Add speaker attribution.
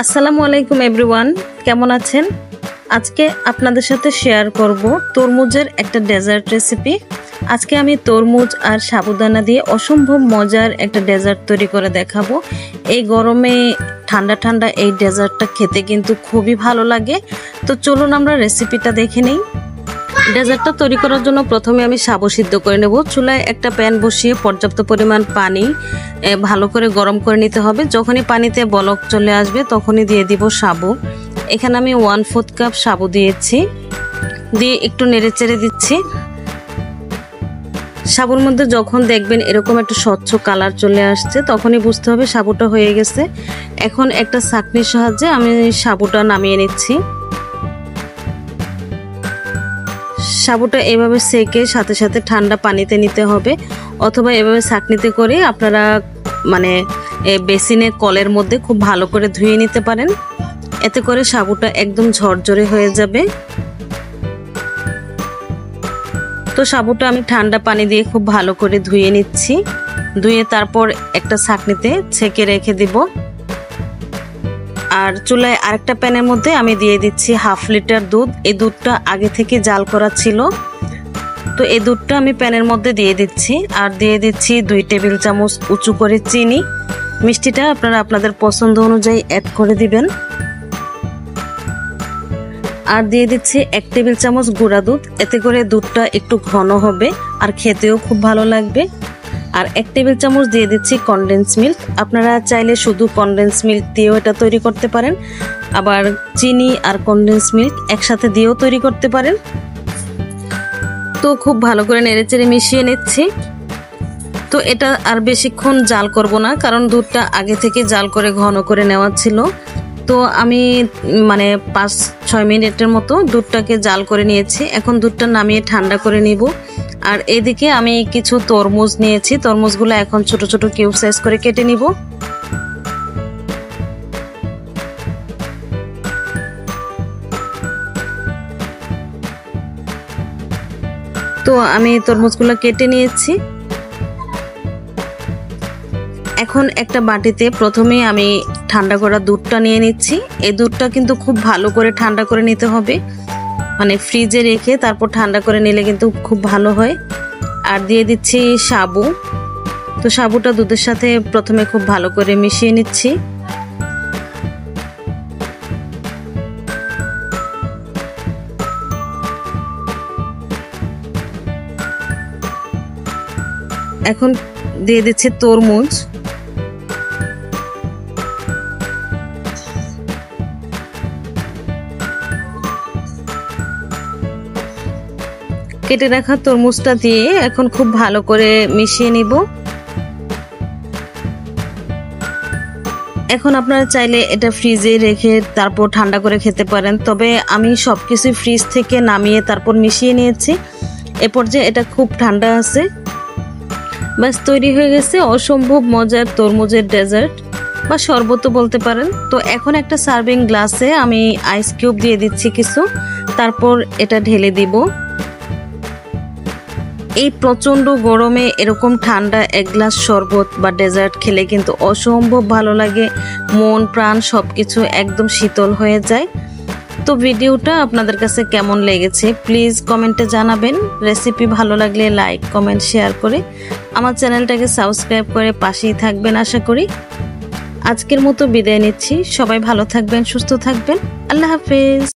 Speaker 1: আসসালামু আলাইকুম এভরিওয়ান, কেমন আছেন? আজকে আপনাদের সাথে শেয়ার করব তরমুজের একটা ডেজার্ট রেসিপি। আজকে আমি তরমুজ আর সাবুদানা দিয়ে অসম্ভব মজার একটা ডেজার্ট তৈরি করে দেখাবো। এই গরমে ঠান্ডা ঠান্ডা এই ডেজার্টটা খেতে কিন্তু খুবই ভালো লাগে। তো চলুন আমরা রেসিপিটা দেখে নিই। ডেজার্টটা তৈরি করার জন্য প্রথমে আমি সাবু সিদ্ধ করে নেব। চুলায় একটা প্যান বসিয়ে পর্যাপ্ত পরিমাণ পানি ভালো করে গরম করে নিতে হবে। যখনই পানিতে বলক চলে আসবে তখনই দিয়ে দিব সাবু। এখানে আমি 1/4 কাপ সাবু দিয়েছি, দিয়ে একটু নেড়েচেড়ে দিচ্ছি। সাবুর মধ্যে যখন দেখবেন এরকম একটা স্বচ্ছ কালার চলে আসছে তখনই বুঝতে হবে সাবুটা হয়ে গেছে। এখন একটা ছাঁকনির সাহায্যে আমি সাবুটা নামিয়ে নিচ্ছি। সাবুটা এভাবে সেকে সাথে সাথে ঠান্ডা পানিতে নিতে হবে, অথবা এভাবে ছাঁকনিতে করে আপনারা বেসিনে কলের মধ্যে খুব ভালো করে ধুয়ে নিতে পারেন। এতে করে সাবুটা একদম ঝরঝরে হয়ে যাবে। তো সাবুটা আমি ঠান্ডা পানি দিয়ে খুব ভালো করে ধুয়ে নিচ্ছি। ধুয়ে তারপর একটা ছাঁকনিতে ছেঁকে রেখে দিব। আর চুলায় আরেকটা প্যানের মধ্যে আমি দিয়ে দিচ্ছি 1/2 লিটার দুধ। এই দুধটা আগে থেকে জাল করা ছিল, তো এই দুধটা আমি প্যানের মধ্যে দিয়ে দিচ্ছি। আর দিয়ে দিচ্ছি 2 টেবিল চামচ উঁচু করে চিনি। মিষ্টিটা আপনারা আপনাদের পছন্দ অনুযায়ী অ্যাড করে দিবেন। আর দিয়ে দিচ্ছি 1 টেবিল চামচ গুঁড়া দুধ। এতে করে দুধটা একটু ঘন হবে আর খেতেও খুব ভালো লাগবে। আর 1 টেবিল চামচ দিয়ে দিচ্ছি কনডেন্স মিল্ক। আপনারা চাইলে শুধু কনডেন্স মিল্ক দিয়েও এটা তৈরি করতে পারেন, আবার চিনি আর কনডেন্স মিল্ক একসাথে দিয়েও তৈরি করতে পারেন। তো খুব ভালো করে নেড়েচেড়ে মিশিয়ে নিচ্ছি। তো এটা আর বেশিক্ষণ জাল করব না, কারণ দুধটা আগে থেকে জাল করে ঘন করে নেওয়া ছিল। তো আমি 5-6 মিনিটের মতো দুধটাকে জাল করে নিয়েছি। এখন দুধটা নামিয়ে ঠান্ডা করে নিব। আর এদিকে আমি কিছু তরমুজ নিয়েছি, তরমুজগুলো এখন ছোট ছোট কিউব সাইজ করে কেটে নিব। তো আমি তরমুজগুলো কেটে নিয়েছি। এখন একটা বাটিতে প্রথমে আমি ঠান্ডা করা দুধটা নিয়ে নিচ্ছি। এই দুধটা কিন্তু খুব ভালো করে ঠান্ডা করে নিতে হবে, ফ্রিজে রেখে তারপর ঠান্ডা করে নিলে কিন্তু খুব ভালো হয়। আর দিয়ে দিচ্ছি সাবু। তো সাবুটা দুধের সাথে প্রথমে খুব ভালো করে মিশিয়ে নিচ্ছি। এখন দিয়ে দিচ্ছি তরমুজ। কেটে রাখা তরমুজটা দিয়ে এখন খুব ভালো করে মিশিয়ে নিব। এখন আপনারা চাইলে এটা ফ্রিজে রেখে তারপর ঠান্ডা করে খেতে পারেন, তবে আমি সবকিছু ফ্রিজ থেকে নামিয়ে তারপর মিশিয়ে নিয়েছি। এ পর্যায়ে এটা খুব ঠান্ডা আছে। বাস তৈরি হয়ে গেছে অসম্ভব মজার তরমুজের ডেজার্ট বা শরবতও বলতে পারেন। তো এখন একটা সার্ভিং গ্লাসে আমি আইস কিউব দিয়ে দিচ্ছি কিছু, তারপর এটা ঢেলে দিব। এই প্রচন্ড গরমে এরকম ঠান্ডা এক গ্লাস শরবত বা ডেজার্ট খেলে কিন্তু অসম্ভব ভালো লাগে। মন প্রাণ সবকিছু একদম শীতল হয়ে যায়। তো ভিডিওটা আপনাদের কাছে কেমন লেগেছে প্লিজ কমেন্টে জানাবেন। রেসিপি ভালো লাগলে লাইক কমেন্ট শেয়ার করে আমার চ্যানেলটাকে সাবস্ক্রাইব করে পাশেই থাকবেন আশা করি। আজকের মতো বিদায় নিচ্ছি। সবাই ভালো থাকবেন, সুস্থ থাকবেন। আল্লাহ হাফেজ।